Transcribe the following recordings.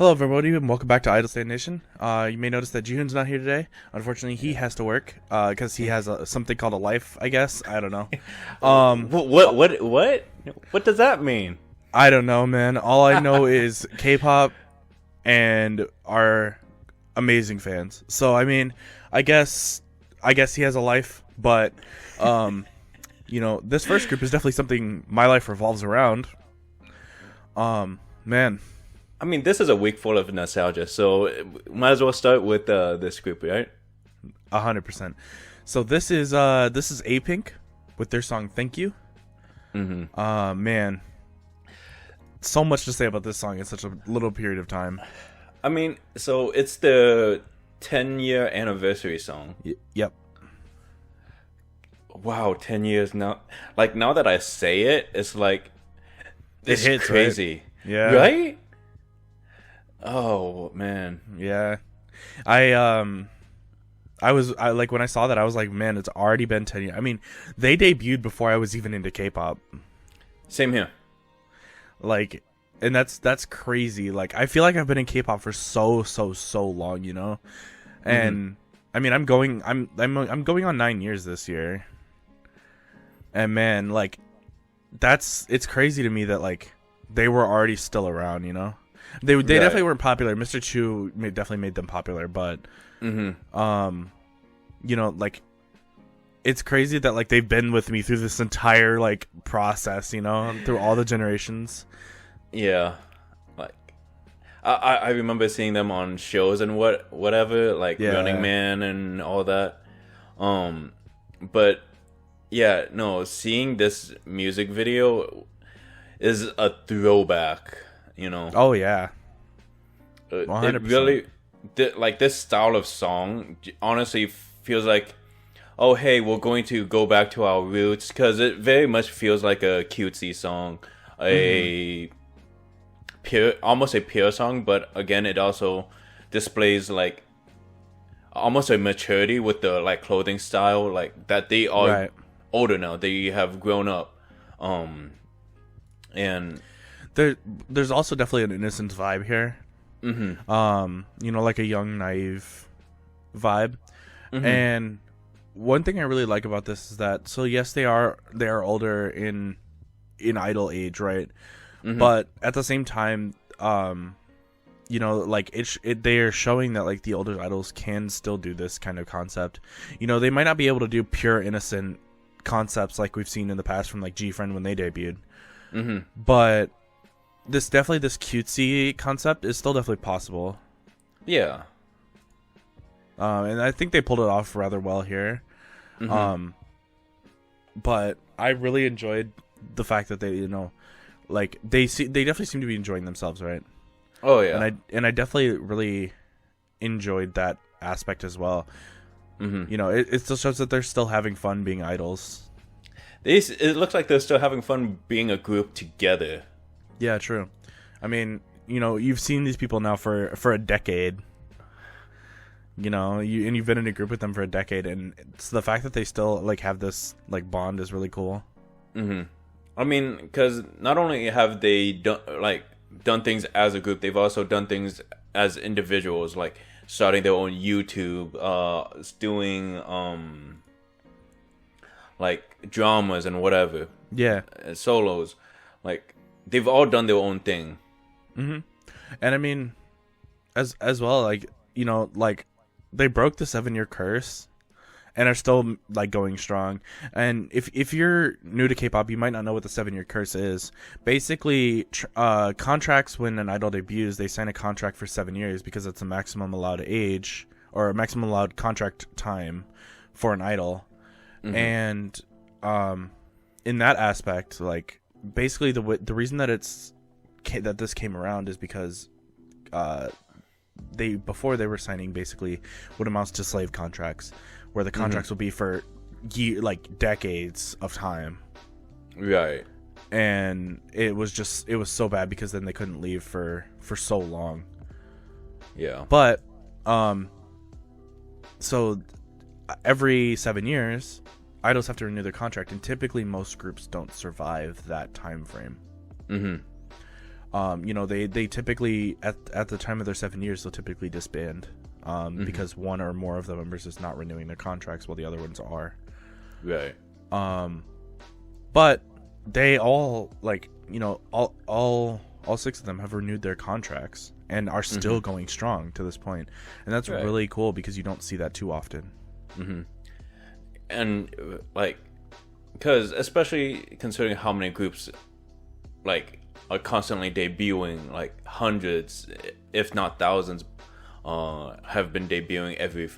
Hello, everybody, and welcome back to Idle Stand Nation. You may notice that Jihoon's not here today. Unfortunately, he has to work because he has something called a life, I guess. I don't know. What does that mean? I don't know, man. All I know is K-pop and our amazing fans. So, I mean, I guess he has a life, but this first group is definitely something my life revolves around. Man. I mean, this is a week full of nostalgia, so might as well start with this group, right? 100%. So this is Apink with their song "Thank You." Mm-hmm. Man, so much to say about this song in such a little period of time. I mean, so it's the 10-year anniversary song. Yep. Wow, 10 years now. Like, now that I say it, it's like it's hits, crazy. Right? Yeah. Right? Oh man, yeah. I like when I saw that, I was like, man, it's already been 10 years. I mean, they debuted before I was even into K-pop. Same here. Like, and that's crazy. Like, I feel like I've been in K-pop for so long, you know. And I mean, I'm going on 9 years this year. And man, like, it's crazy to me that like they were already still around, you know. They definitely weren't popular. Mr. Chu definitely made them popular, but like, it's crazy that like they've been with me through this entire like process, you know, through all the generations. Yeah, like I remember seeing them on shows and whatever, like Running Man and all that. But yeah, no, seeing this music video is a throwback. You know. Oh yeah. 100%. It really, like this style of song, honestly feels like, oh hey, we're going to go back to our roots, because it very much feels like a cutesy song, almost a pure song, but again, it also displays like almost a maturity with the like clothing style, like that they are older now, they have grown up, and. There's also definitely an innocent vibe here. Like a young, naive vibe. And one thing I really like about this is that, so yes, they are older in idol age, right? But at the same time, like they are showing that like the older idols can still do this kind of concept. You know, they might not be able to do pure innocent concepts like we've seen in the past from like G-Friend when they debuted. But this cutesy concept is still definitely possible. Yeah. And I think they pulled it off rather well here. But I really enjoyed the fact that they, you know, like they definitely seem to be enjoying themselves, right? Oh yeah. And I definitely really enjoyed that aspect as well. You know, it still shows that they're still having fun being idols. It looks like they're still having fun being a group together. Yeah, true. I mean, you know, you've seen these people now for a decade. You know, you've been in a group with them for a decade, and it's the fact that they still like have this like bond is really cool. I mean, because not only have they done things as a group, they've also done things as individuals, like starting their own YouTube, doing like dramas and whatever. Yeah, solos, like. They've all done their own thing. And I mean, as well, like, you know, like they broke the 7-year curse and are still like going strong. And if you're new to K-pop, you might not know what the 7-year curse is. Basically, contracts, when an idol debuts, they sign a contract for 7 years because it's the maximum allowed age or maximum allowed contract time for an idol. And in that aspect, like, basically the reason that this came around is because before they were signing basically what amounts to slave contracts, where the contracts will be for decades of time, right? And it was so bad because then they couldn't leave for so long. Yeah. But so every 7 years idols have to renew their contract, and typically most groups don't survive that time frame. You know, they typically at the time of their 7 years, they'll typically disband, because one or more of the members is not renewing their contracts while the other ones are. Right. But they all, like, you know, all 6 of them have renewed their contracts and are still going strong to this point, and that's really cool because you don't see that too often. And like, because especially considering how many groups like are constantly debuting, like hundreds if not thousands have been debuting every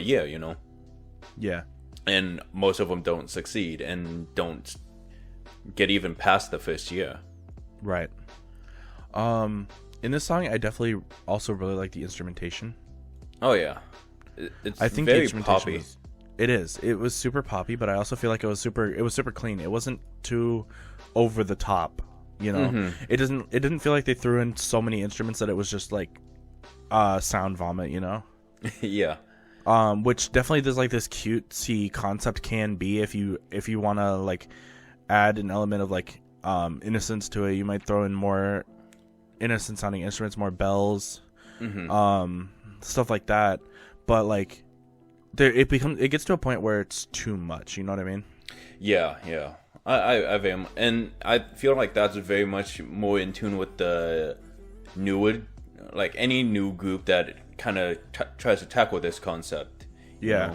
year, you know. Yeah. And most of them don't succeed and don't get even past the first year. Right. In this song, I definitely also really like the instrumentation. Oh yeah, I think very poppy. It was super poppy, but I also feel like it was super clean. It wasn't too over the top, you know. It didn't feel like they threw in so many instruments that it was just like sound vomit, you know. Yeah. Which definitely there's like this cutesy concept can be if you want to like add an element of like innocence to it. You might throw in more innocent sounding instruments, more bells, stuff like that. But like it gets to a point where it's too much, you know what I mean? Yeah. I am, and I feel like that's very much more in tune with the newer, like any new group that kind of tries to tackle this concept. Yeah.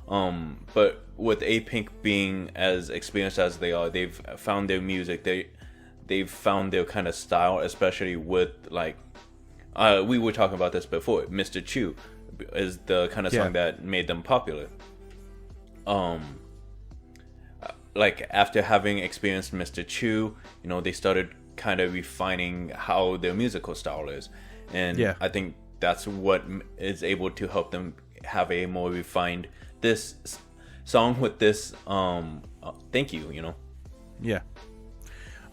But with Apink being as experienced as they are, they've found their music. They've found their kind of style, especially with like, we were talking about this before. Mr. Chu is the kind of song that made them popular. Like after having experienced Mr. Chu, you know, they started kind of refining how their musical style is, and I think that's what is able to help them have a more refined this song with this thank you, you know. Yeah.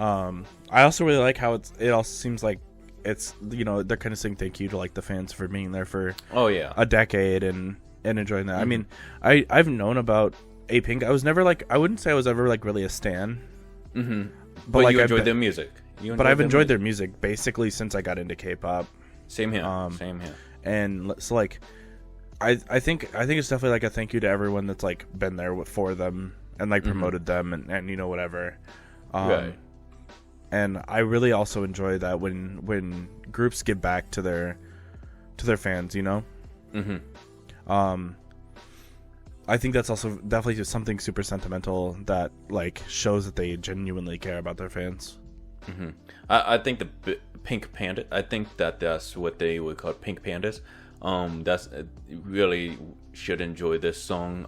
I also really like how it also seems like it's, you know, they're kind of saying thank you to like the fans for being there for a decade and enjoying that. I mean, I've known about Apink. I was never like, I wouldn't say I was ever like really a stan. But like, you enjoyed their music. But I've enjoyed their music basically since I got into K-pop. Same here. Same here. And so like, I think it's definitely like a thank you to everyone that's like been there for them and like promoted them and you know, whatever. Right. And I really also enjoy that when groups give back to their fans, you know. I think that's also definitely just something super sentimental that like shows that they genuinely care about their fans. I think the Pink Panda. I think that's what they would call Pink Pandas. That's really should enjoy this song.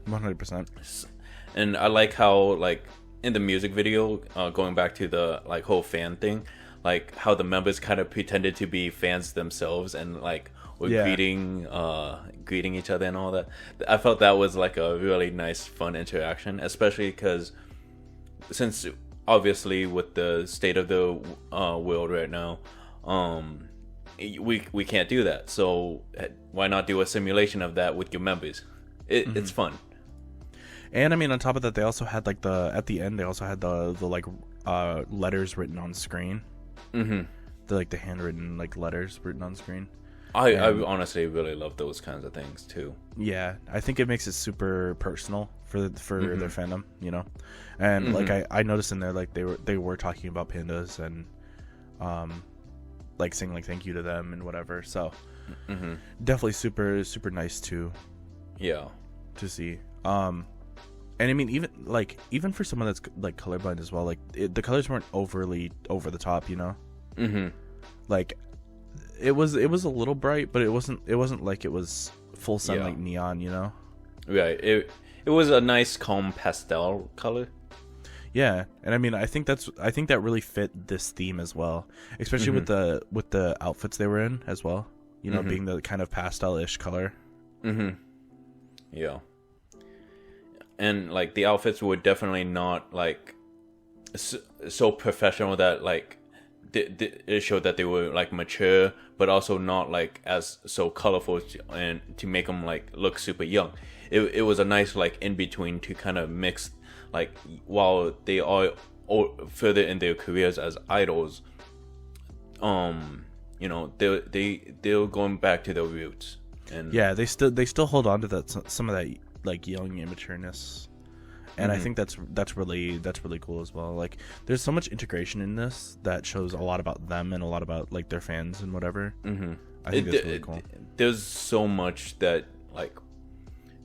100%. And I like how like in the music video, going back to the like whole fan thing, like how the members kind of pretended to be fans themselves and like were greeting each other and all that. I felt that was like a really nice, fun interaction, especially because since obviously with the state of the world right now, we can't do that. So why not do a simulation of that with your members? It's fun. And I mean, on top of that, they also had like at the end they also had the like letters written on screen. The like the handwritten like letters written on screen. I honestly really love those kinds of things too. Yeah, I think it makes it super personal for their fandom, you know. And like I noticed in there like they were talking about pandas and like saying like thank you to them and whatever. So definitely super nice to see. And I mean, even for someone that's like colorblind as well, like the colors weren't overly over the top, you know. Like it was a little bright, but it wasn't like it was full sunlight neon, you know. Right. It was a nice calm pastel color. Yeah, and I mean, I think that really fit this theme as well, especially with the outfits they were in as well. You know, being the kind of pastel-ish color. Yeah. And like the outfits were definitely not like so professional that like it showed that they were like mature, but also not like as so colorful and to make them like look super young. It was a nice like in between to kind of mix, like while they are further in their careers as idols, you know, they're going back to their roots. And yeah, they still hold on to that, some of that like young immatureness, and I think that's really cool as well. Like, there's so much integration in this that shows a lot about them and a lot about like their fans and whatever. I think that's really cool. There's so much that, like,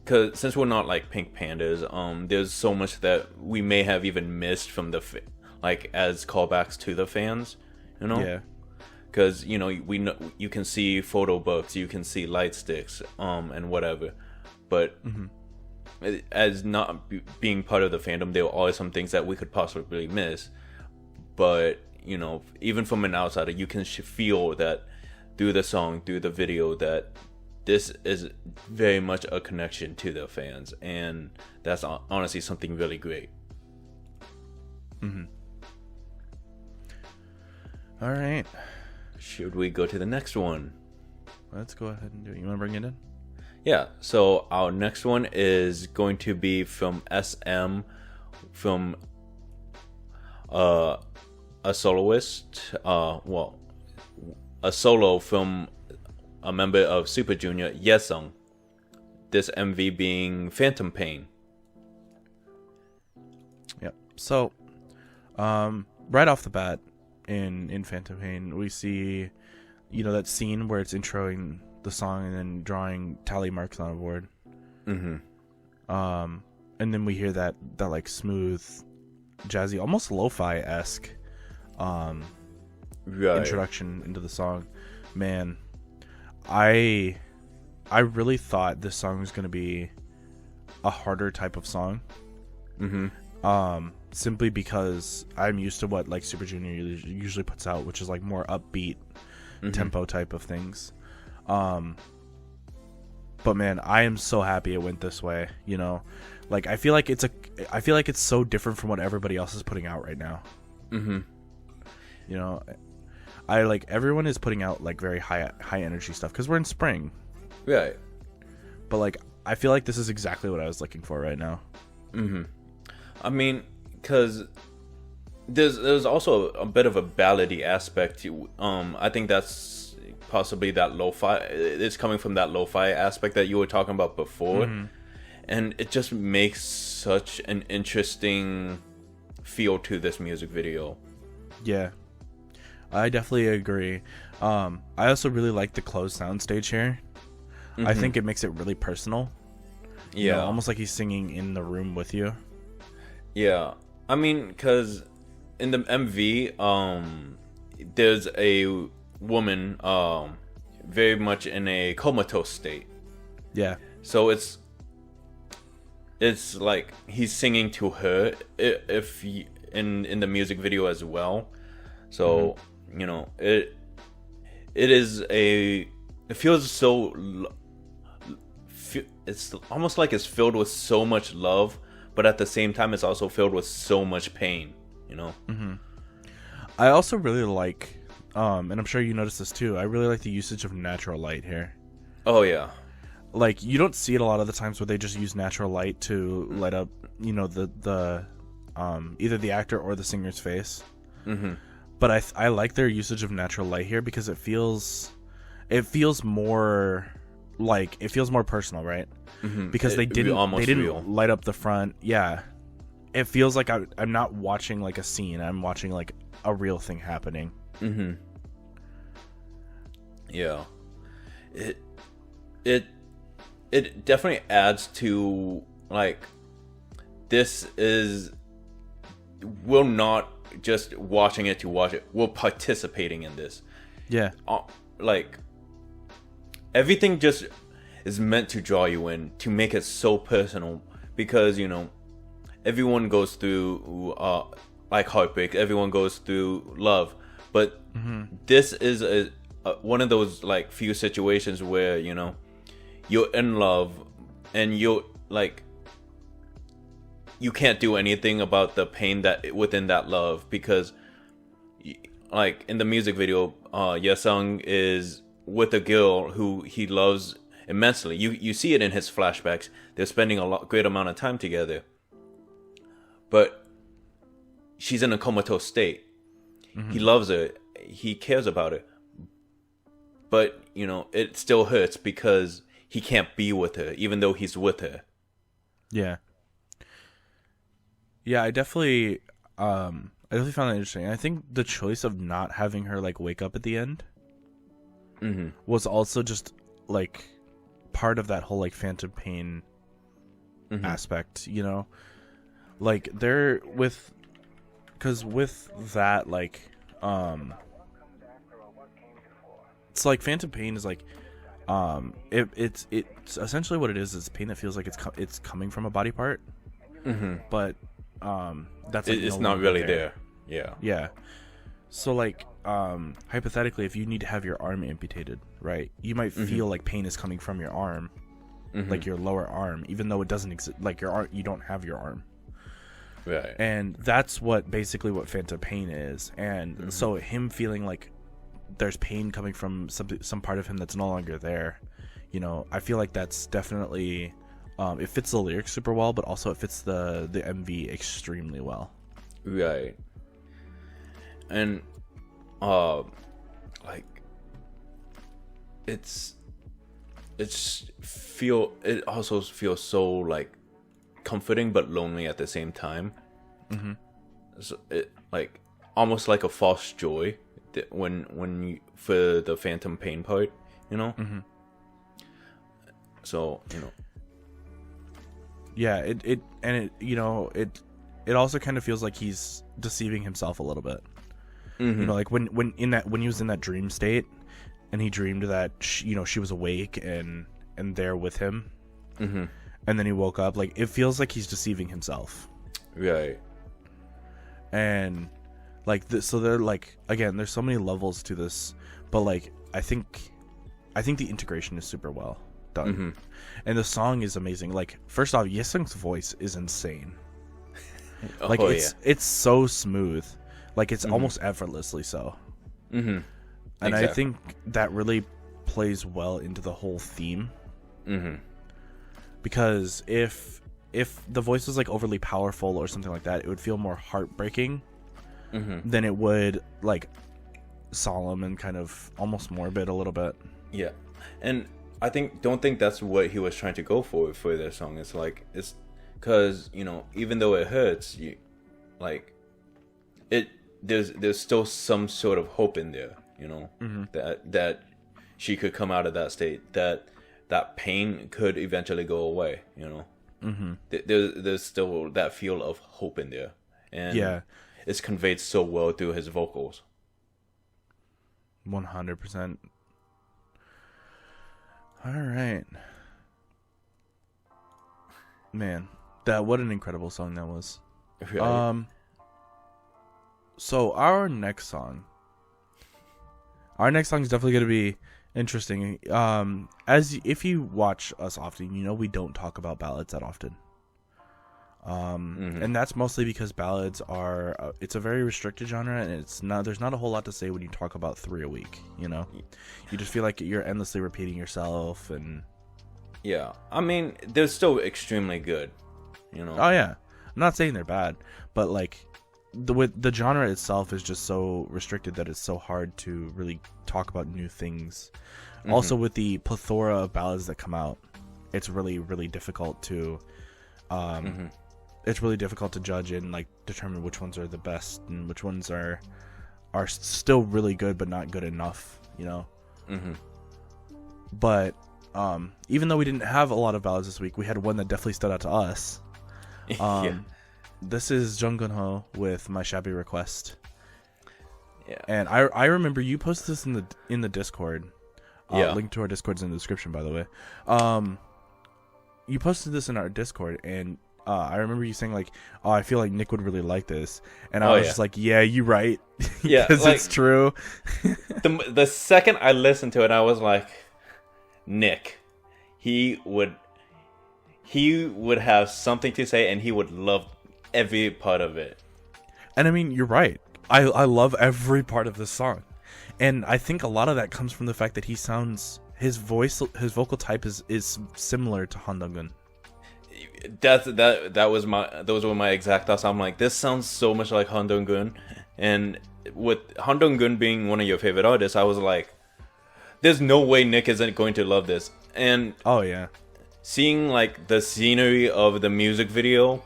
because since we're not like Pink Pandas, there's so much that we may have even missed from the like as callbacks to the fans, you know. Yeah. Because, you know, we know you can see photo books, you can see light sticks, and whatever, but as not being part of the fandom, there are always some things that we could possibly miss. But, you know, even from an outsider, you can feel that through the song, through the video, that this is very much a connection to the fans, and that's honestly something really great. All right. Should we go to the next one? Let's go ahead and do it. You want to bring it in? Yeah, so our next one is going to be from SM, from a soloist, a solo from a member of Super Junior, Yesung. This MV being Phantom Pain. Yep. So, right off the bat, in Phantom Pain, we see, you know, that scene where it's introing the song and then drawing tally marks on a board. And then we hear that like smooth, jazzy, almost lo-fi-esque introduction into the song. Man, I really thought this song was going to be a harder type of song. Simply because I'm used to what like Super Junior usually puts out, which is like more upbeat tempo type of things. But man, I am so happy it went this way. You know, like I feel like it's so different from what everybody else is putting out right now. You know, I like everyone is putting out like very high energy stuff because we're in spring, right? But like I feel like this is exactly what I was looking for right now. I mean, because there's also a bit of a ballady aspect. I think that's possibly that lo-fi. It's coming from that lo-fi aspect that you were talking about before, and it just makes such an interesting feel to this music video. Yeah, I definitely agree. I also really like the closed soundstage here. I think it makes it really personal. Yeah, you know, almost like he's singing in the room with you. Yeah, I mean, because in the MV, there's a woman very much in a comatose state. Yeah. So it's like he's singing to her in the music video as well. So you know, it feels so. It's almost like it's filled with so much love, but at the same time, it's also filled with so much pain. You know. I also really like, and I'm sure you noticed this too. I really like the usage of natural light here. Oh yeah. Like you don't see it a lot of the times where they just use natural light to light up, you know, the either the actor or the singer's face. But I like their usage of natural light here because it feels more like it feels more personal, right? Because they didn't light up the front. Yeah, it feels like I'm not watching like a scene. I'm watching like a real thing happening. Yeah, it definitely adds to like this is we're not just watching it to watch it. We're participating in this. Yeah, like everything just is meant to draw you in, to make it so personal, because you know everyone goes through like heartbreak, everyone goes through love, but this is one of those like few situations where you know you're in love and you're like you can't do anything about the pain that within that love, because like in the music video, Yesung is with a girl who he loves immensely. You see it in his flashbacks. They're spending great amount of time together, but she's in a comatose state. Mm-hmm. He loves her. He cares about her. But, you know, it still hurts because he can't be with her, even though he's with her. Yeah. Yeah, I definitely found that interesting. I think the choice of not having her, like, wake up at the end was also just, like, part of that whole, like, phantom pain aspect, you know? Like, they're with... Because with that, like, it's like phantom pain is like, it's essentially what it is pain that feels like it's coming from a body part, but that's like it's not really there. Yeah. So like, hypothetically, if you need to have your arm amputated, right, you might feel like pain is coming from your arm, like your lower arm, even though it doesn't exist. Like your arm, you don't have your arm. Right. And that's basically what phantom pain is. And so him feeling like there's pain coming from some part of him that's no longer there, you know, I feel like that's definitely it fits the lyrics super well, but also it fits the MV extremely well. Right. And like it also feels so like comforting but lonely at the same time. So it like almost like a false joy when you, for the phantom pain part, you know. So, you know, yeah, it you know, it also kind of feels like he's deceiving himself a little bit. You know, like when he was in that dream state and he dreamed that she was awake and there with him, and then he woke up, like it feels like he's deceiving himself. Right. And like this, so they're like, again, there's so many levels to this, but like I think the integration is super well done, and the song is amazing. Like first off, Yesung's voice is insane. Like it's so smooth, like it's almost effortlessly so. And exactly. I think that really plays well into the whole theme. Because if the voice was like overly powerful or something like that, it would feel more heartbreaking than it would like solemn and kind of almost morbid a little bit. Yeah. And I don't think that's what he was trying to go for this song. It's like, it's because, you know, even though it hurts, you like it, there's still some sort of hope in there, you know, that she could come out of that state, that pain could eventually go away, you know. There's still that feel of hope in there, and it's conveyed so well through his vocals. 100%. All right, man, what an incredible song that was. Right. So our next song is definitely going to be interesting. If you watch us often, you know we don't talk about ballads that often. And that's mostly because ballads are it's a very restricted genre, and there's not a whole lot to say when you talk about 3 a week, you know. You just feel like you're endlessly repeating yourself. And yeah, I mean, they're still extremely good, you know. Oh yeah, I'm not saying they're bad, but like the genre itself is just so restricted that it's so hard to really talk about new things. Also, with the plethora of ballads that come out, it's really, really difficult to judge and like determine which ones are the best and which ones are still really good but not good enough, you know. But even though we didn't have a lot of ballads this week, we had one that definitely stood out to us. This is Jeon Gunho with My Shabby Request. Yeah. And I remember you posted this in the Discord. Link to our Discord's in the description, by the way. You posted this in our Discord, and I remember you saying like, "Oh, I feel like Nick would really like this," and I was just like, "Yeah, you right." Yeah, because like, it's true. the second I listened to it, I was like, Nick, he would have something to say, and he would love every part of it. And I mean, you're right. I love every part of this song, and I think a lot of that comes from the fact that his vocal type is similar to Han Dong-gun. those were my exact thoughts. I'm like, this sounds so much like Han Dong-gun, and with Han Dong-gun being one of your favorite artists, I was like, there's no way Nick isn't going to love this. And oh yeah, seeing like the scenery of the music video,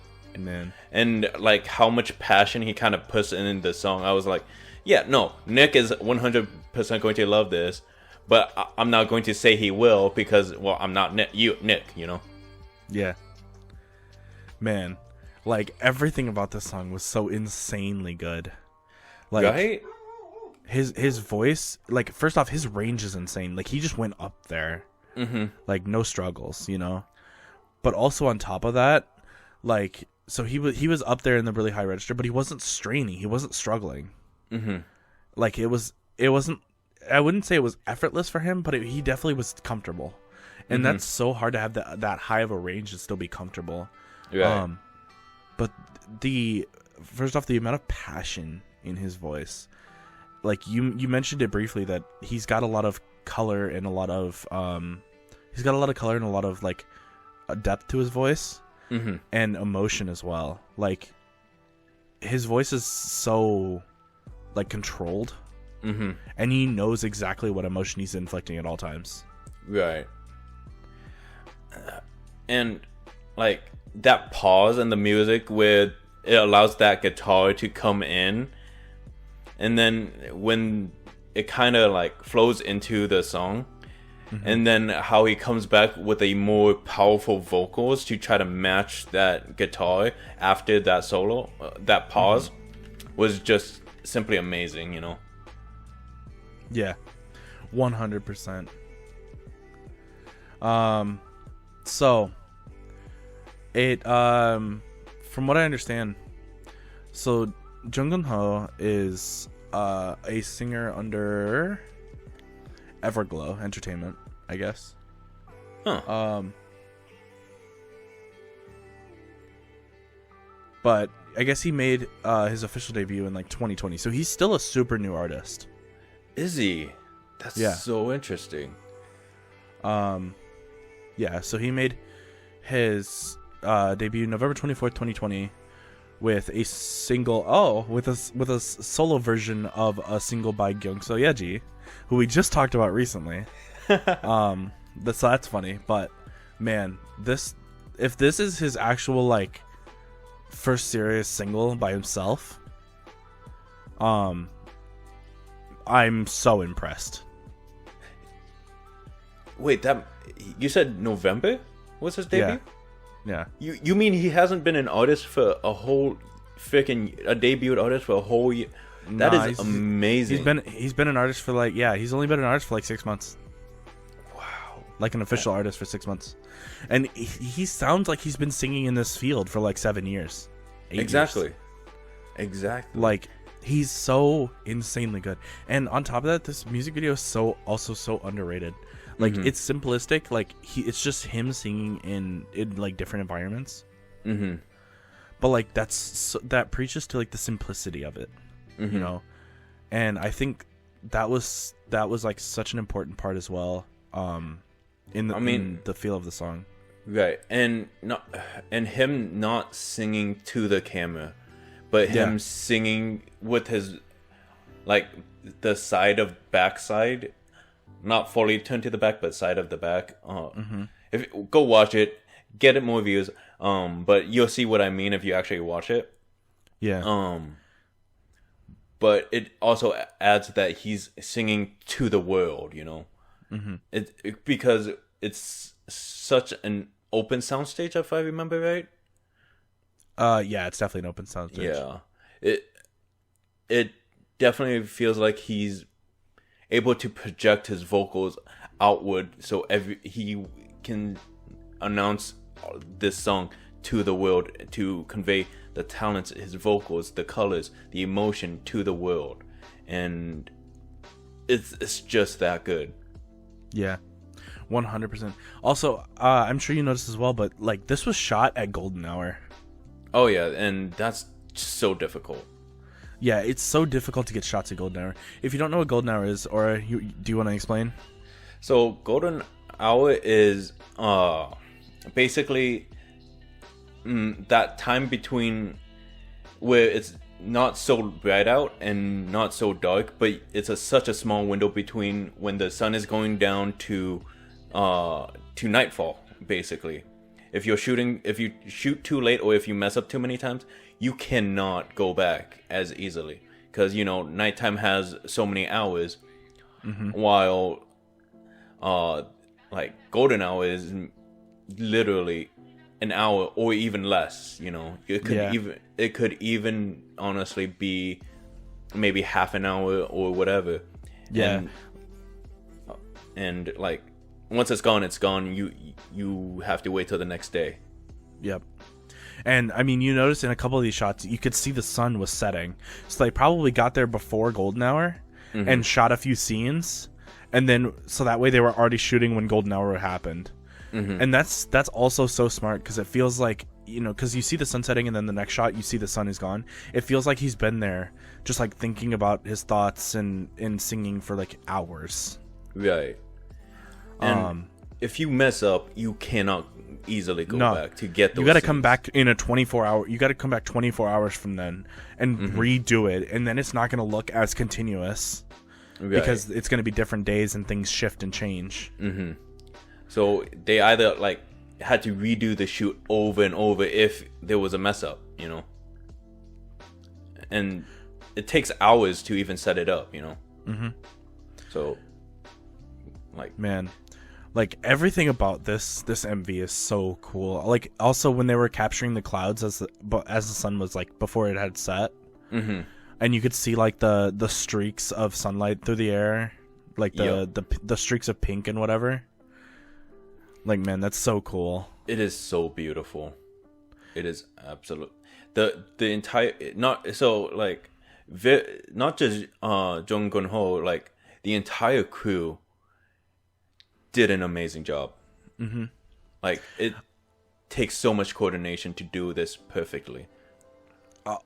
and like how much passion he kind of puts in the song, I was like, yeah, no, Nick is 100% going to love this, but I'm not going to say he will because, well, I'm not Nick, you know. Yeah. Man, like everything about this song was so insanely good. Like, right? His voice, like, first off, his range is insane. Like, he just went up there. Mm-hmm. Like, no struggles, you know? But also on top of that, like, so he was up there in the really high register, but he wasn't straining. He wasn't struggling. Mm-hmm. Like, it wasn't, I wouldn't say it was effortless for him, but he definitely was comfortable. And that's so hard to have that high of a range and still be comfortable. Right. But first off, the amount of passion in his voice, like you mentioned it briefly, that he's got a lot of color and a lot of like a depth to his voice, and emotion as well. Like his voice is so like controlled, and he knows exactly what emotion he's inflicting at all times. Right. And like that pause in the music where it allows that guitar to come in, and then when it kind of like flows into the song, and then how he comes back with a more powerful vocals to try to match that guitar after that solo, that pause was just simply amazing, you know. Yeah, 100%. So it from what I understand, so Jeon Gunho is a singer under Everglow Entertainment, I guess. But I guess he made his official debut in like 2020, so he's still a super new artist. Is he? That's so interesting. Yeah, so he made his debut November 24th, 2020 with a single, with a solo version of a single by Gyeongso Yeji, who we just talked about recently. That's funny, but man, if this is his actual like first serious single by himself, I'm so impressed. Wait, you said November was his debut? Yeah. You mean he hasn't been an artist for a whole a debut artist for a whole year? That is amazing. He's been an artist for like, he's only been an artist for like 6 months. Wow. Like an official artist for 6 months. And he sounds like he's been singing in this field for like 7 years. 8 Exactly. years. Like, he's so insanely good. And on top of that, this music video is also so underrated. Like, it's simplistic. Like, it's just him singing in like different environments. But like that preaches to like the simplicity of it, you know. And I think that was like such an important part as well. In the feel of the song. Right, and him not singing to the camera, but him singing with his like the backside. Not fully turned to the back, but side of the back. If go watch it, get it more views. But you'll see what I mean if you actually watch it. Yeah. But it also adds that he's singing to the world, you know. Because it's such an open soundstage, if I remember right. Yeah, it's definitely an open soundstage. Yeah, it definitely feels like he's able to project his vocals outward, so he can announce this song to the world to convey the talents, his vocals, the colors, the emotion to the world, and it's just that good. Yeah, 100%. Also, I'm sure you noticed as well, but like this was shot at golden hour. Oh yeah, and that's so difficult. Yeah, it's so difficult to get shots at golden hour. If you don't know what golden hour is, or do you want to explain? So golden hour is basically that time between where it's not so bright out and not so dark, but it's such a small window between when the sun is going down to nightfall, basically. If you shoot too late, or if you mess up too many times, you cannot go back as easily, because nighttime has so many hours, while like golden hour is literally an hour or even less. It could even honestly be maybe half an hour or whatever. And like once it's gone, it's gone. You have to wait till the next day. Yep. And I mean, you notice in a couple of these shots, you could see the sun was setting, so they probably got there before golden hour and shot a few scenes, and then so that way they were already shooting when golden hour happened. And that's also so smart, because it feels like, because you see the sun setting and then the next shot you see the sun is gone. It feels like he's been there just like thinking about his thoughts and singing for like hours. Right. And if you mess up, you cannot easily go back to get those. You got to come back in a 24-hour. You got to come back 24 hours from then and redo it, and then it's not going to look as continuous, because it's going to be different days and things shift and change. So they either like had to redo the shoot over and over if there was a mess up, and it takes hours to even set it up, So, like, man, like everything about this MV is so cool. Like also when they were capturing the clouds as the sun was like before it had set, and you could see like the streaks of sunlight through the air, like the streaks of pink and whatever. Like, man, that's so cool. It is so beautiful. It is absolute. The entire not just Jeon Gunho, like the entire crew did an amazing job. Like, it takes so much coordination to do this perfectly.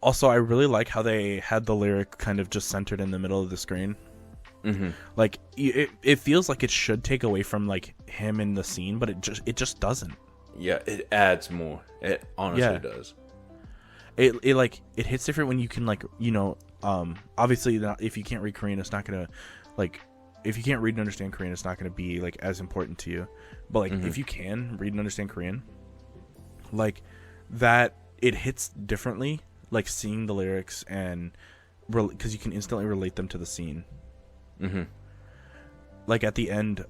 Also, I really like how they had the lyric kind of just centered in the middle of the screen. Like it feels like it should take away from like him in the scene, but it just doesn't. Yeah, it adds more. It honestly does. It hits different when you can like obviously if you can't read Korean, it's not gonna like, if you can't read and understand Korean, it's not gonna be like as important to you. But like if you can read and understand Korean, like that, it hits differently. Like seeing the lyrics and because you can instantly relate them to the scene. Like at the end,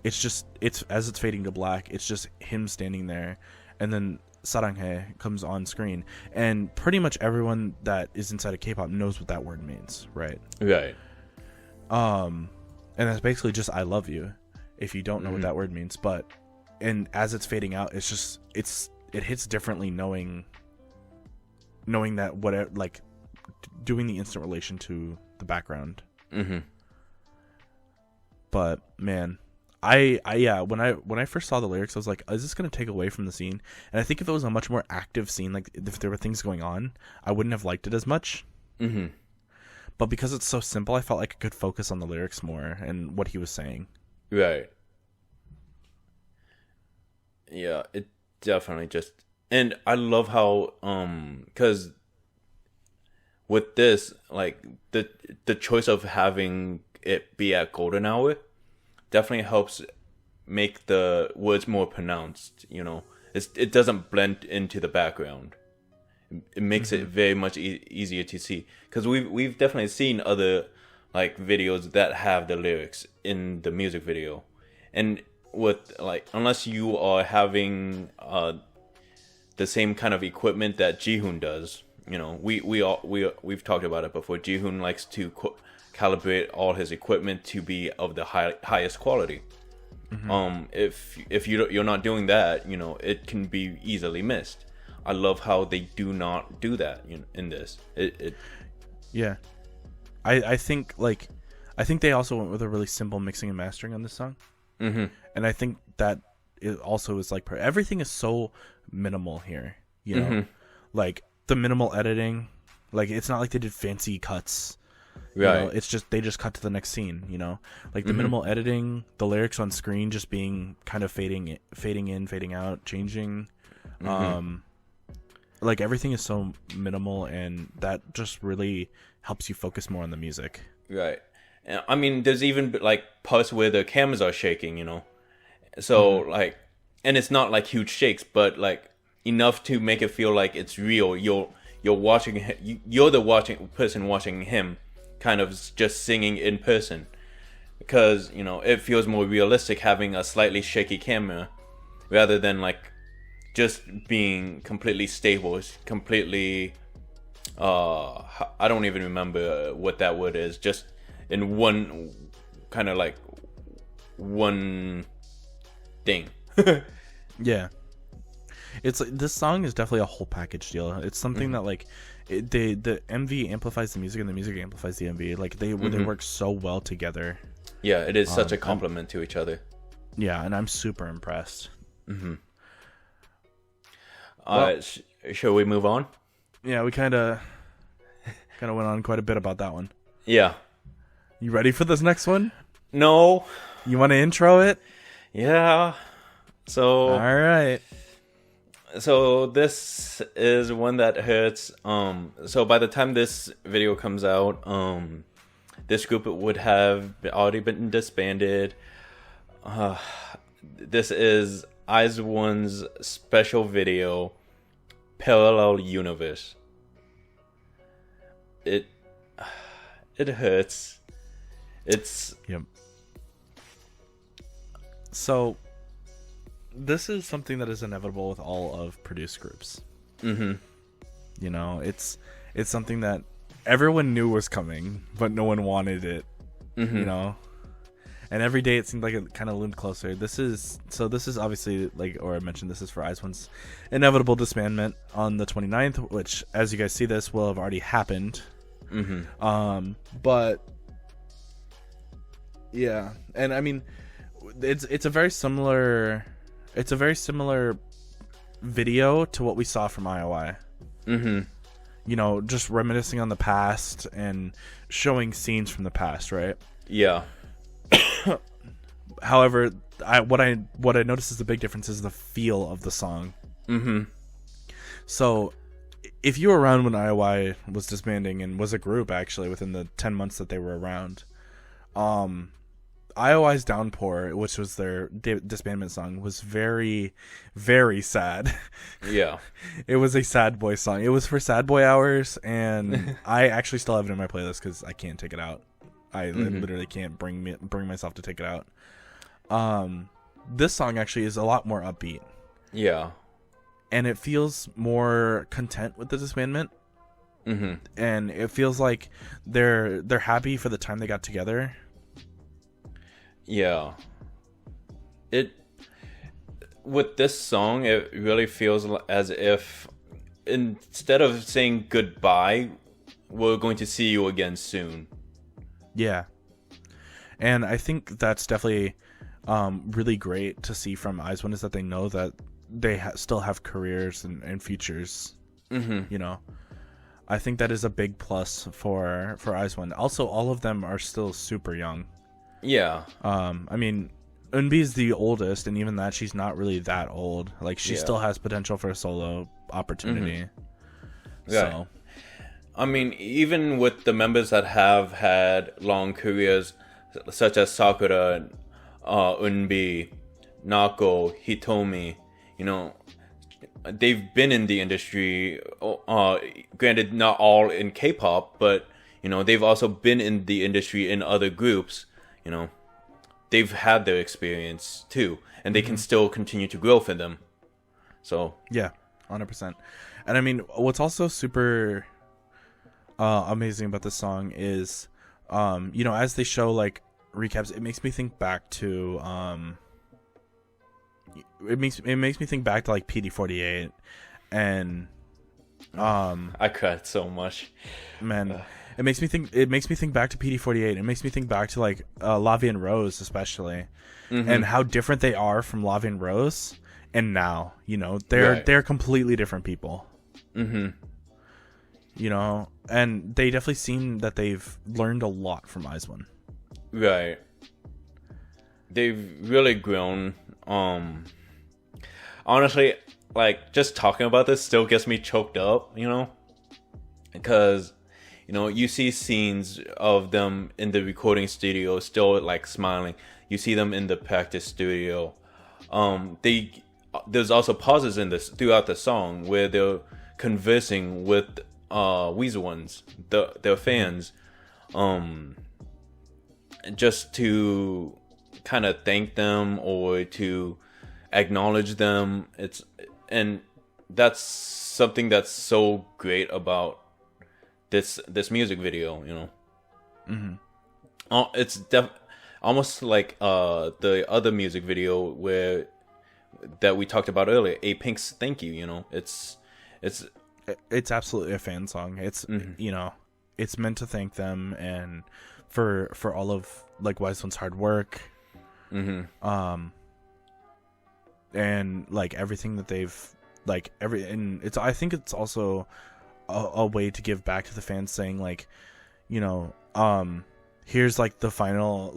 it's as it's fading to black, it's just him standing there, and then 사랑해 comes on screen, and pretty much everyone that is inside of K-pop knows what that word means, right? Right. And that's basically just I love you, if you don't know what that word means. But and as it's fading out, it's just it hits differently knowing that whatever, like doing the instant relation to the background. But man, I when I first saw the lyrics, I was like, is this going to take away from the scene? And I think if it was a much more active scene, like if there were things going on, I wouldn't have liked it as much. But because it's so simple, I felt like I could focus on the lyrics more and what he was saying. Right. Yeah, it definitely just, and I love how because with this, like the choice of having it be at golden hour definitely helps make the words more pronounced. It doesn't blend into the background. It makes it very much easier to see, because we've definitely seen other like videos that have the lyrics in the music video, and with like, unless you are having the same kind of equipment that Jihoon does, we've talked about it before. Jihoon likes to calibrate all his equipment to be of the highest quality. If you're not doing that, it can be easily missed. I love how they do not do that in this. Yeah, I think they also went with a really simple mixing and mastering on this song. And I think that it also is like everything is so minimal here. Like the minimal editing, like it's not like they did fancy cuts. Right. It's just they just cut to the next scene. Like the minimal editing, the lyrics on screen just being kind of fading in, fading out, changing. like everything is so minimal, and that just really helps you focus more on the music. Right. I mean, there's even like parts where the cameras are shaking, you know. So like, and it's not like huge shakes, but like enough to make it feel like it's real. You're watching. You're the person watching him, kind of just singing in person, because you know it feels more realistic having a slightly shaky camera, rather than like just being completely stable. It's completely. I don't even remember what that word is. Just in one kind of like one thing. Yeah, it's like, this song is definitely a whole package deal. It's something that like the MV amplifies the music and the music amplifies the MV. Like they work so well together. Yeah, it is such a compliment to each other. Yeah, and I'm super impressed. Shall we move on? Yeah, we kind of went on quite a bit about that one. Yeah. You ready for this next one? No. You want to intro it? Yeah. So. All right. So this is one that hurts. So by the time this video comes out, this group would have already been disbanded. This is IZ*ONE's special video, Parallel Universe. It hurts. Yep. So this is something that is inevitable with all of produced groups. You know, it's something that everyone knew was coming, but no one wanted it. You know, and every day it seemed like it kind of loomed closer. This is obviously, like, or I mentioned, this is for IZ*ONE's inevitable disbandment on the 29th, which, as you guys see, this will have already happened. But yeah, and I mean, it's a very similar video to what we saw from IOI. You know, just reminiscing on the past and showing scenes from the past, right? Yeah. However, what I noticed is the big difference is the feel of the song. So, if you were around when IOI was disbanding and was a group actually within the 10 months that they were around, IOI's Downpour, which was their disbandment song, was very, very sad. Yeah. It was a sad boy song. It was for sad boy hours, and I actually still have it in my playlist because I can't take it out. I literally can't bring myself to take it out. This song actually is a lot more upbeat. Yeah. And it feels more content with the disbandment. And it feels like they're happy for the time they got together. Yeah. With this song, it really feels as if instead of saying goodbye, we're going to see you again soon. Yeah. And I think that's definitely really great to see from IZ*ONE, is that they know that they still have careers and futures. You know, I think that is a big plus for IZ*ONE. Also, all of them are still super young. Yeah. I mean, Eunbi's the oldest, and even that, she's not really that old. Like, she still has potential for a solo opportunity. Yeah. So, I mean, even with the members that have had long careers, such as Sakura, Eunbi, Nako, Hitomi, you know, they've been in the industry. Granted, not all in K-pop, but you know, they've also been in the industry in other groups. You know, they've had their experience too, and they can still continue to grow for them. So yeah, 100%. And I mean, what's also super amazing about this song is, you know, as they show like recaps, it makes me think back to it makes me think back to like PD48, and I cried so much, man. It makes me think back to PD48. It makes me think back to like Lavi and Rose, especially, and how different they are from Lavi and Rose. And now, you know, they're completely different people. You know, and they definitely seem that they've learned a lot from IZ*ONE. Right. They've really grown. Honestly, like just talking about this still gets me choked up, you know, because you know you see scenes of them in the recording studio still like smiling. You see them in the practice studio. There's also pauses in this throughout the song where they're conversing with Weezer ones, their fans, just to kind of thank them or to acknowledge them. And that's something that's so great about this music video, you know. It's almost like the other music video that we talked about earlier, Apink's Thank You, you know. It's absolutely a fan song. It's you know, it's meant to thank them and for all of like Wise One's hard work. And like everything that they've like and it's, I think it's also a way to give back to the fans, saying like, you know, here's like the final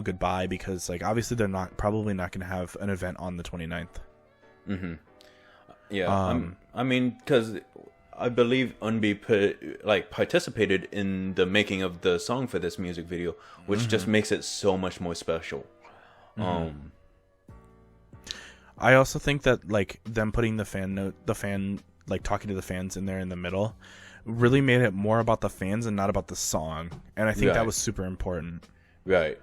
goodbye, because like obviously they're probably not going to have an event on the 29th. Yeah. I mean, because I believe Unbi participated in the making of the song for this music video, which just makes it so much more special. I also think that like them putting the fan like talking to the fans in there in the middle really made it more about the fans and not about the song, and I think that was super important. Right.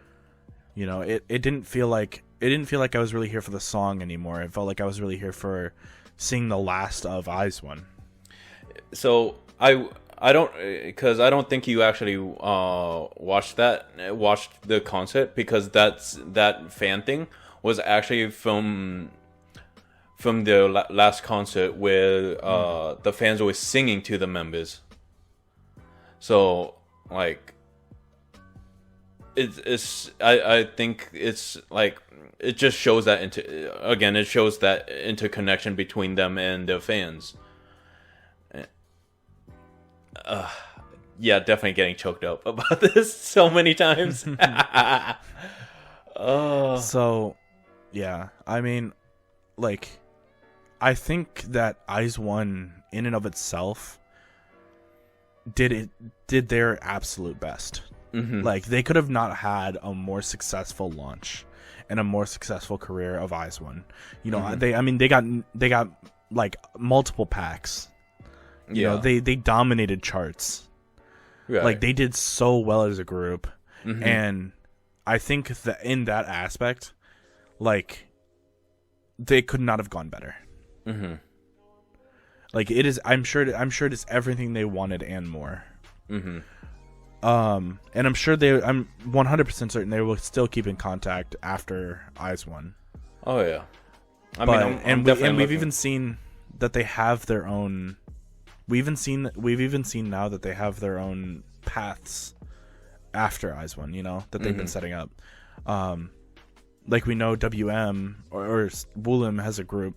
You know, it didn't feel like I was really here for the song anymore. It felt like I was really here for seeing the last of Eyes One. So I don't think you actually watched the concert, because that fan thing was actually from the last concert where the fans were singing to the members. So like I think it's like it just shows that interconnection between them and their fans. Yeah, definitely getting choked up about this so many times. So yeah, I mean, like, I think that Eyes One in and of itself did their absolute best. Like, they could have not had a more successful launch and a more successful career of Eyes One. You know, they got like multiple packs. You know, they dominated charts. Right. Like, they did so well as a group. And I think that in that aspect, like, they could not have gone better. Like, it is, I'm sure it is everything they wanted and more. And I'm 100% certain they will still keep in contact after Eyes One. Oh yeah. We've even seen that they have their own. We've even seen now that they have their own paths after Eyes One. You know, that they've been setting up. Like, we know WM or Woollim has a group.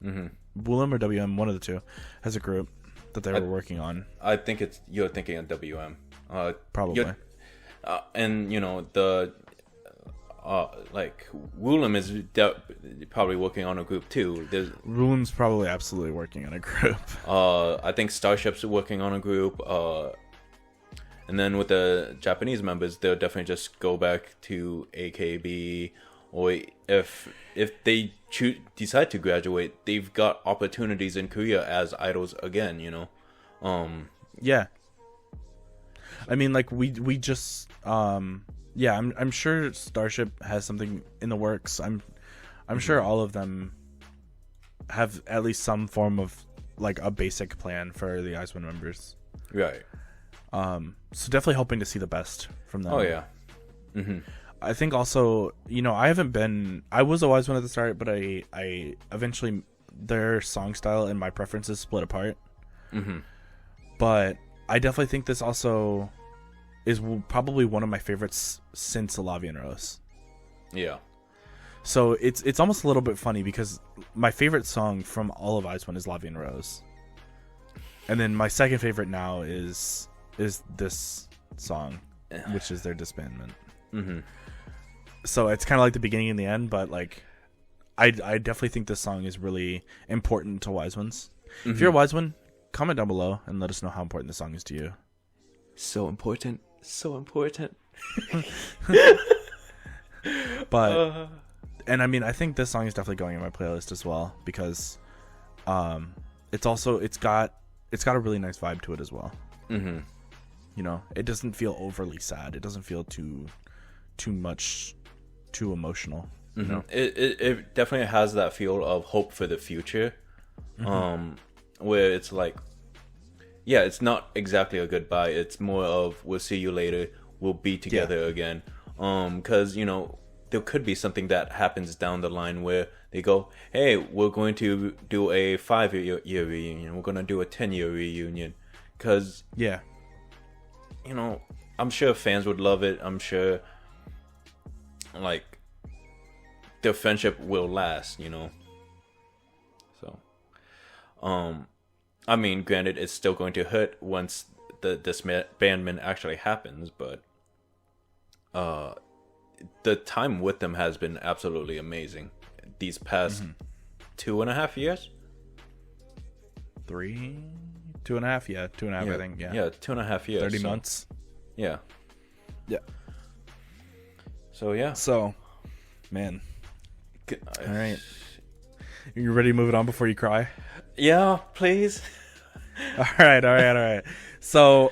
Woollim or WM, one of the two, has a group that they were working on. I think you're thinking of WM. Probably. And you know, the like Woollim is probably working on a group too. Woolim's probably absolutely working on a group. I think Starship's working on a group. And then with the Japanese members, they'll definitely just go back to AKB, or if they decide to graduate, they've got opportunities in Korea as idols again, you know. Yeah. I mean, like, we just yeah, I'm sure Starship has something in the works. I'm sure all of them have at least some form of like a basic plan for the Eyes One members. Right. So definitely hoping to see the best from them. Oh yeah. I think also, you know, I was a Wise One at the start, but I eventually, their song style and my preferences split apart. But I definitely think this also is probably one of my favorites since Lavian Rose. Yeah. So it's almost a little bit funny, because my favorite song from all of Eyes One is Lavian Rose. And then my second favorite now is this song, which is their disbandment. So it's kind of like the beginning and the end, but like I definitely think this song is really important to Wise Ones. If you're a Wise One, comment down below and let us know how important this song is to you. So important. So important. But and I mean, I think this song is definitely going in my playlist as well because it's got a really nice vibe to it as well. Mm-hmm. You know, it doesn't feel overly sad. It doesn't feel too emotional. You know? It definitely has that feel of hope for the future, where it's like, yeah, it's not exactly a goodbye. It's more of we'll see you later. We'll be together again. Because you know there could be something that happens down the line where they go, hey, we're going to do a 5-year reunion. We're going to do a 10-year reunion. Because you know, I'm sure fans would love it. I'm sure, like, their friendship will last, you know. So, I mean, granted, it's still going to hurt once the disbandment actually happens, but the time with them has been absolutely amazing. These past 2.5 years, 2.5, yeah, 2.5, I think, yeah, 2.5 years, 30 months, yeah. So man, all right, you ready to move it on before you cry? Yeah, please. all right. So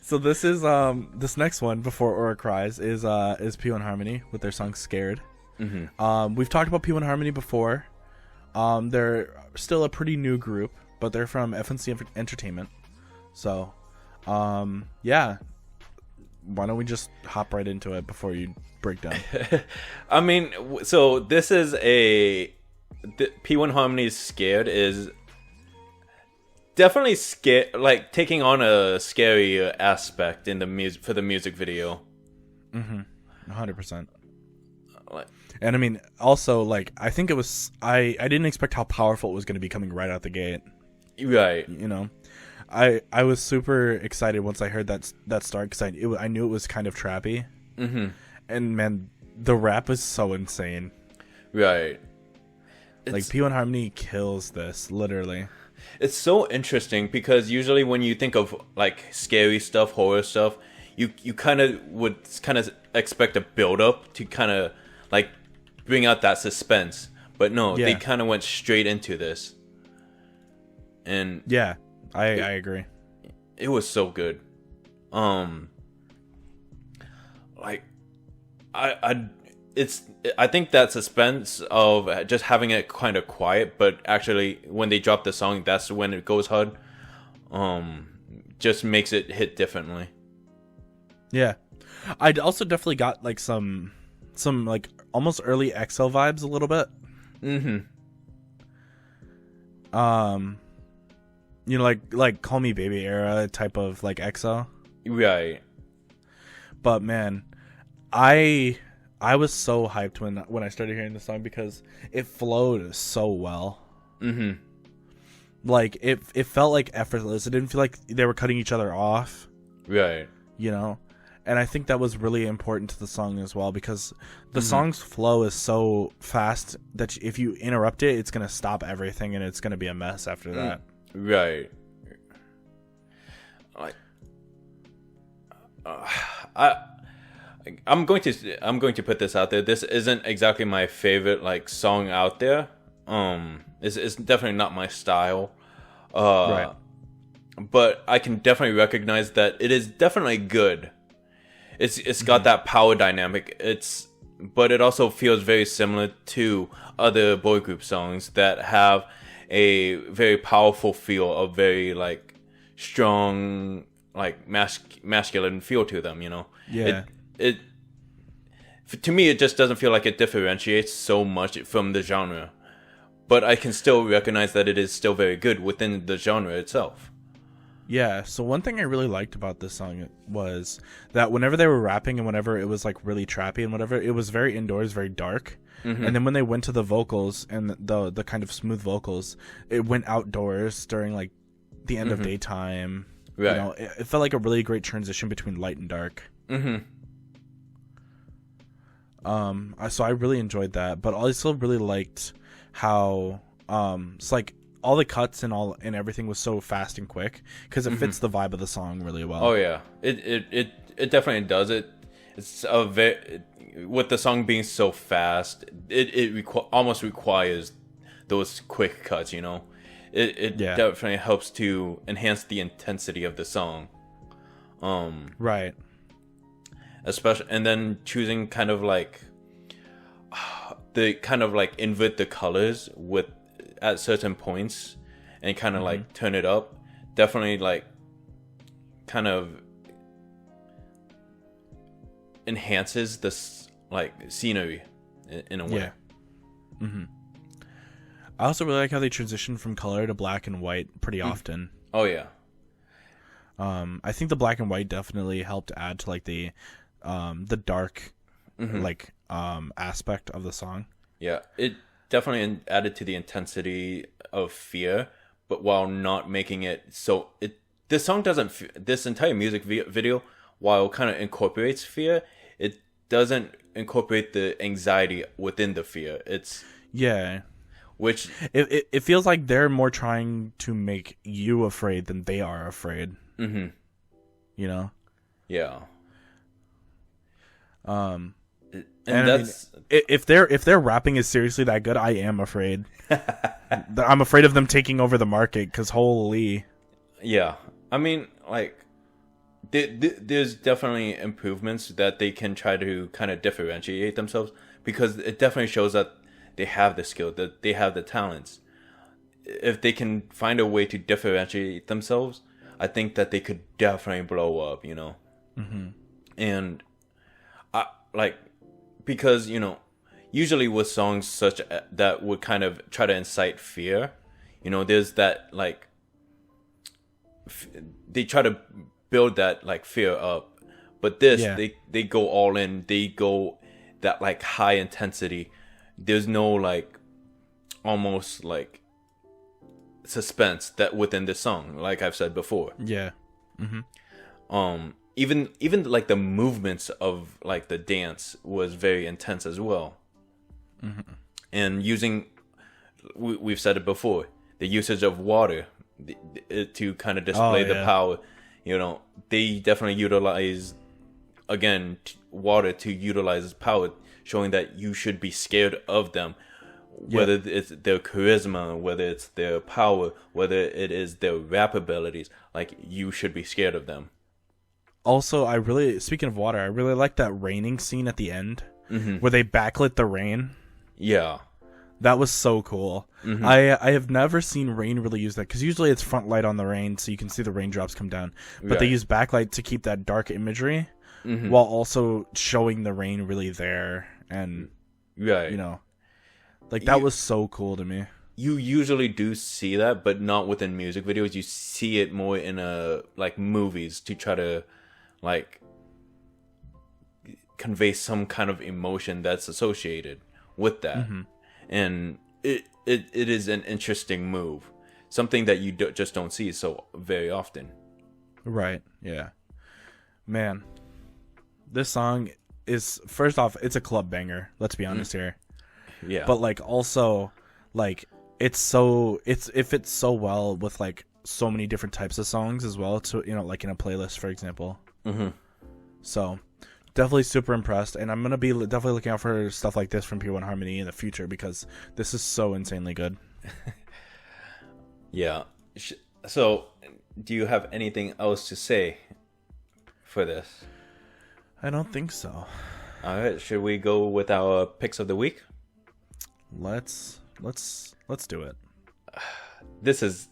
so this is this next one before Aura cries is P1Harmony with their song Scared. We've talked about P1Harmony before. They're still a pretty new group, but they're from FNC Entertainment. So yeah, why don't we just hop right into it before you break down? I mean, so this is P1Harmony's Scared is definitely like taking on a scary aspect in the music for the music video. 100%. Like, and I mean, also, like, I think it was I didn't expect how powerful it was going to be coming right out the gate. Right. You know, I was super excited once I heard that start because I knew it was kind of trappy. And man, the rap is so insane. Right. Like P1Harmony kills this, literally. It's so interesting because usually when you think of like scary stuff, horror stuff, you kind of would expect a build up to kind of like bring out that suspense. But no, they kind of went straight into this. And yeah, I agree. It was so good. Like I think that suspense of just having it kind of quiet, but actually when they drop the song, that's when it goes hard. Just makes it hit differently. Yeah, I also definitely got like some like almost early EXO vibes a little bit. You know, like Call Me Baby era type of like EXO. Right. But man, I was so hyped when I started hearing the song because it flowed so well. Like it felt like effortless. It didn't feel like they were cutting each other off. Right. You know? And I think that was really important to the song as well because the song's flow is so fast that if you interrupt it, it's going to stop everything and it's going to be a mess after that. Right. Like I'm going to put this out there. This isn't exactly my favorite like song out there. It's definitely not my style. Right. But I can definitely recognize that it is definitely good. It's got that power dynamic. But it also feels very similar to other boy group songs that have a very powerful feel, a very like strong like masculine feel to them, you know. Yeah. To me, it just doesn't feel like it differentiates so much from the genre, but I can still recognize that it is still very good within the genre itself. Yeah, so one thing I really liked about this song was that whenever they were rapping and whenever it was like really trappy and whatever, it was very indoors, very dark. And then when they went to the vocals and the kind of smooth vocals, it went outdoors during like the end of daytime. Right. You know, it felt like a really great transition between light and dark. So I really enjoyed that, but I also really liked how it's like all the cuts and everything was so fast and quick because it fits the vibe of the song really well. Oh yeah, it definitely does it. It's a with the song being so fast, it almost requires those quick cuts. It definitely helps to enhance the intensity of the song. Right. Especially, and then choosing kind of like the kind of like invert the colors at certain points and kind of like turn it up. Definitely like kind of enhances this like scenery in a way. Yeah. I also really like how they transition from color to black and white pretty often. Oh yeah. I think the black and white definitely helped add to like the dark like aspect of the song. Yeah, it definitely added to the intensity of fear, but while not making it so this song doesn't this entire music video, while kind of incorporates fear, it doesn't incorporate the anxiety within the fear. It's which it feels like they're more trying to make you afraid than they are afraid. Yeah. And that's if their rapping is seriously that good, I am afraid. I'm afraid of them taking over the market because holy. Yeah, I mean, like, there's definitely improvements that they can try to kind of differentiate themselves, because it definitely shows that they have the skill, that they have the talents. If they can find a way to differentiate themselves, I think that they could definitely blow up, And because usually with songs such that would kind of try to incite fear, there's that like they try to build that like fear up, but this they go all in, they go that like high intensity. There's no like almost like suspense that within the song, like I've said before. Even like the movements of like the dance was very intense as well. And we've said it before, the usage of water to kind of display the power. They definitely utilize again water to utilize power, showing that you should be scared of them, whether it's their charisma, whether it's their power, whether it is their rap abilities. Like, you should be scared of them. Also, speaking of water, I really like that raining scene at the end where they backlit the rain. Yeah. That was so cool. I have never seen rain really use that, because usually it's front light on the rain so you can see the raindrops come down. But they use backlight to keep that dark imagery while also showing the rain really there. And, that was so cool to me. You usually do see that, but not within music videos. You see it more in like movies to try to like convey some kind of emotion that's associated with that. And it is an interesting move, something that you just don't see so very often. Right. Yeah. Man, this song is, first off, it's a club banger. Let's be honest here. Yeah. But like also like it fits so well with like so many different types of songs as well, to like in a playlist, for example. So definitely super impressed, and I'm gonna be definitely looking out for stuff like this from P1Harmony in the future, because this is so insanely good. Yeah. So do you have anything else to say for this? I don't think so. All right, should we go with our picks of the week? Let's do it. This is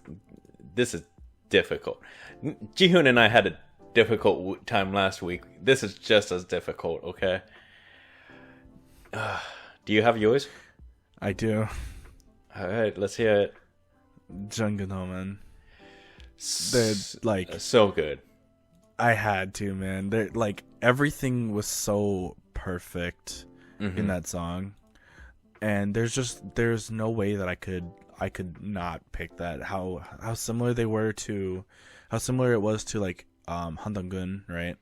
difficult. Jihoon and I had a difficult time last week. This is just as difficult, okay? Do you have yours? I do. All right, let's hear it. Jeon Gunho, man. They're like so good. I had to, man. They're like, everything was so perfect in that song, and there's no way that I could not pick that. How similar they were to, how similar it was to like Handong-gun, right?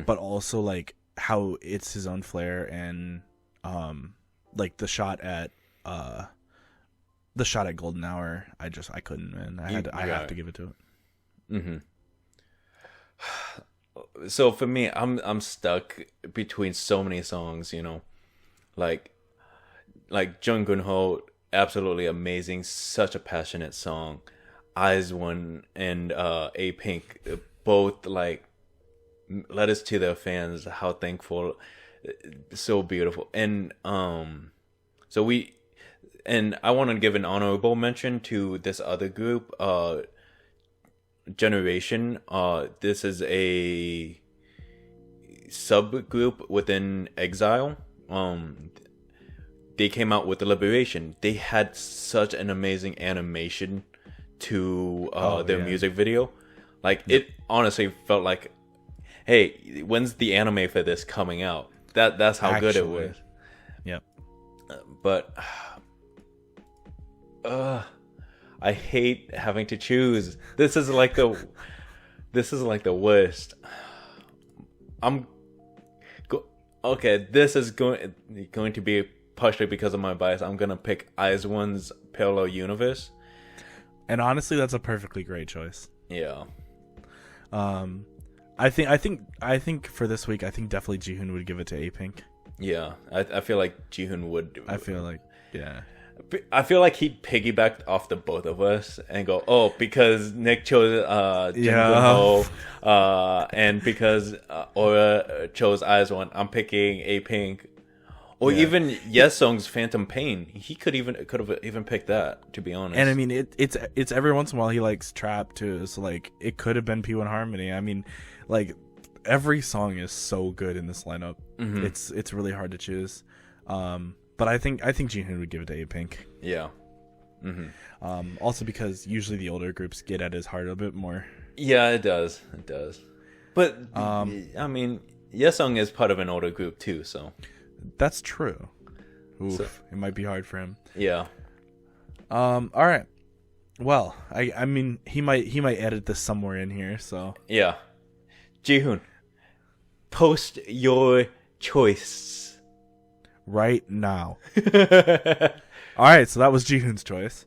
But also like how it's his own flair, and like the shot at Golden Hour, I couldn't, man. I have to give it to it. Mm-hmm. So for me, I'm stuck between so many songs, you know, like Jeon Gunho, absolutely amazing, such a passionate song. Eyes One and Apink, both like letters to their fans, how thankful, so beautiful. And I want to give an honorable mention to this other group, Generation. This is a subgroup within Exile. They came out with Liberation. They had such an amazing animation to their music video. Like, it honestly felt like, hey, when's the anime for this coming out? That's how good it was. Yep. But I hate having to choose. This is like the worst. Okay, this is going to be partially because of my bias. I'm gonna pick Eyes One's Parallel Universe. And honestly, that's a perfectly great choice. Yeah. I think for this week, I think definitely Jihoon would give it to Apink. Yeah, I feel like Jihoon would do it. I feel like, yeah. I feel like he piggybacked off the both of us and go, oh, because Nick chose Jeon Gunho, and because Aura chose Eyes One, I'm picking Apink. Or even Yesung's Phantom Pain. He could have even picked that, to be honest. And I mean, it's every once in a while he likes trap too. So like, it could have been P1Harmony. I mean, like, every song is so good in this lineup. Mm-hmm. It's really hard to choose. But I think Jihoon would give it to Apink. Yeah. Mm-hmm. Also because usually the older groups get at his heart a bit more. Yeah, it does. It does. But I mean, Yesung is part of an older group too, so. That's true. Oof, so, it might be hard for him. Yeah. All right. Well, I mean, he might edit this somewhere in here, so. Yeah. Jihoon, post your choice right now. All right, so that was Jihoon's choice.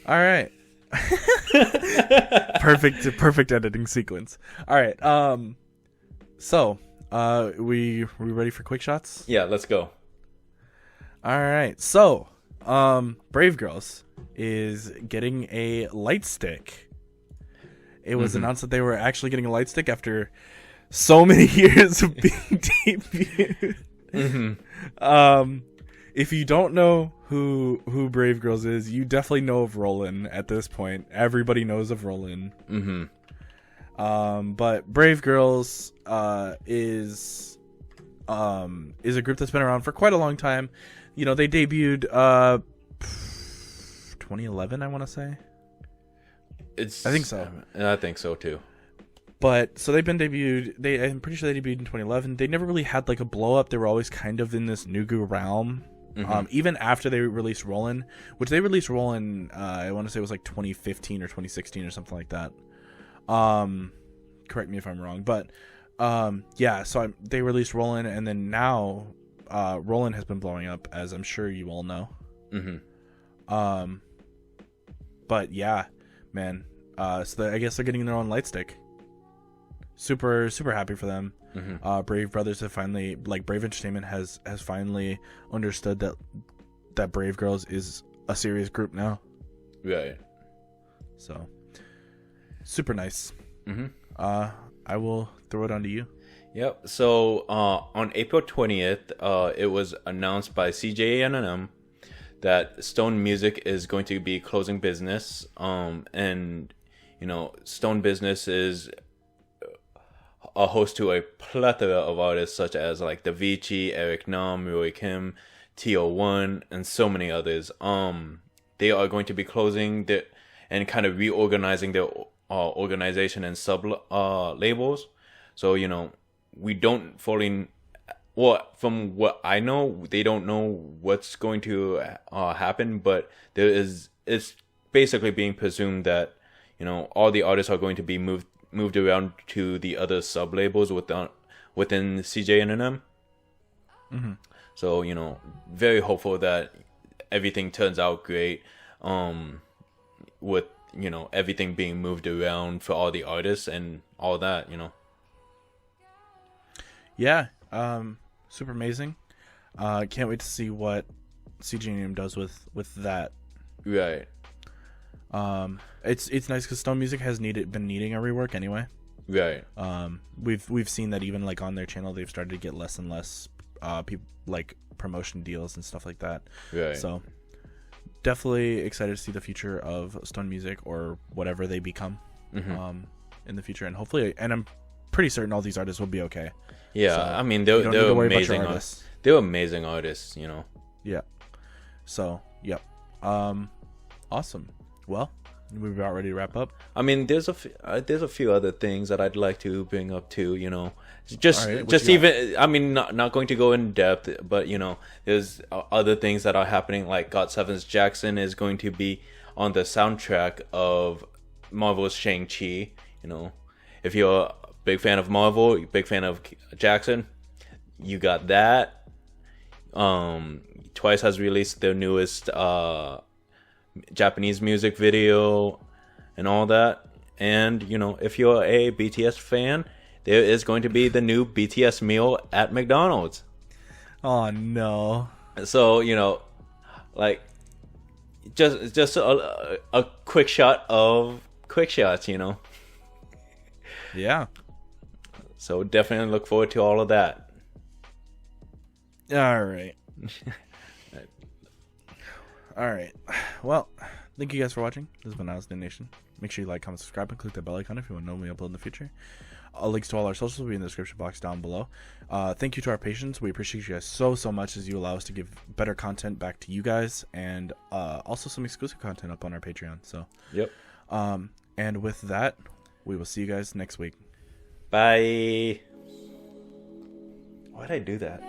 All right. Perfect editing sequence. All right. So, we ready for quick shots? Yeah, let's go. All right. So, Brave Girls is getting a light stick. It was announced that they were actually getting a light stick after so many years of being debuted. If you don't know who Brave Girls is, you definitely know of Roland at this point. Everybody knows of Roland. But Brave Girls is a group that's been around for quite a long time. You know, they debuted 2011, I want to say. I think so. I think so too. But so they've been debuted. I'm pretty sure they debuted in 2011. They never really had like a blow up. They were always kind of in this Nugu realm. Even after they released Rollin', which they released Rollin', I want to say it was like 2015 or 2016 or something like that. Correct me if I'm wrong, but yeah. So they released Rollin', and then now Rollin' has been blowing up, as I'm sure you all know. But yeah, man. So I guess they're getting their own light stick. Super happy for them. Brave Brothers have finally, like, Brave Entertainment has finally understood that Brave Girls is a serious group now. Right. So super nice. I will throw it on to you. Yep. So on April 20th, it was announced by CJNM that Stone Music is going to be closing business. And you know, Stone Business is a host to a plethora of artists such as like Davichi, Eric Nam, Roy Kim, TO1, and so many others. They are going to be closing and kind of reorganizing their organization and sub labels. So, you know, we don't fully, from what I know, they don't know what's going to happen, but it's basically being presumed that, you know, all the artists are going to be moved around to the other sub labels within CJNM. So, very hopeful that everything turns out great. With, everything being moved around for all the artists and all that, Yeah. Super amazing. Can't wait to see what CGNM does with that. Right. It's nice because Stone Music has been needing a rework anyway. Right. We've seen that even like on their channel they've started to get less and less people like promotion deals and stuff like that. Right. So definitely excited to see the future of Stone Music or whatever they become in the future, and hopefully, and I'm pretty certain all these artists will be okay. Yeah, so I mean they're amazing artists. They're amazing artists, Yeah. So yep. Awesome. Well, we're about ready to wrap up. I mean, there's a few other things that I'd like to bring up too. Just even. I mean, not going to go in depth, but there's other things that are happening. Like GOT7's Jackson is going to be on the soundtrack of Marvel's Shang-Chi. If you're a big fan of Marvel, big fan of Jackson, you got that. Twice has released their newest Japanese music video and all that. And if you're a BTS fan, there is going to be the new BTS meal at McDonald's. Oh no. So like just a quick shot of quick shots. Yeah. So definitely look forward to all of that. All right. All right. Well, thank you guys for watching. This has been Honest Nation. Make sure you like, comment, subscribe, and click that bell icon if you want to know when we upload in the future. Links to all our socials will be in the description box down below. Thank you to our patrons. We appreciate you guys so much as you allow us to give better content back to you guys, and also some exclusive content up on our Patreon. So, yep. And with that, we will see you guys next week. Bye. Why'd I do that?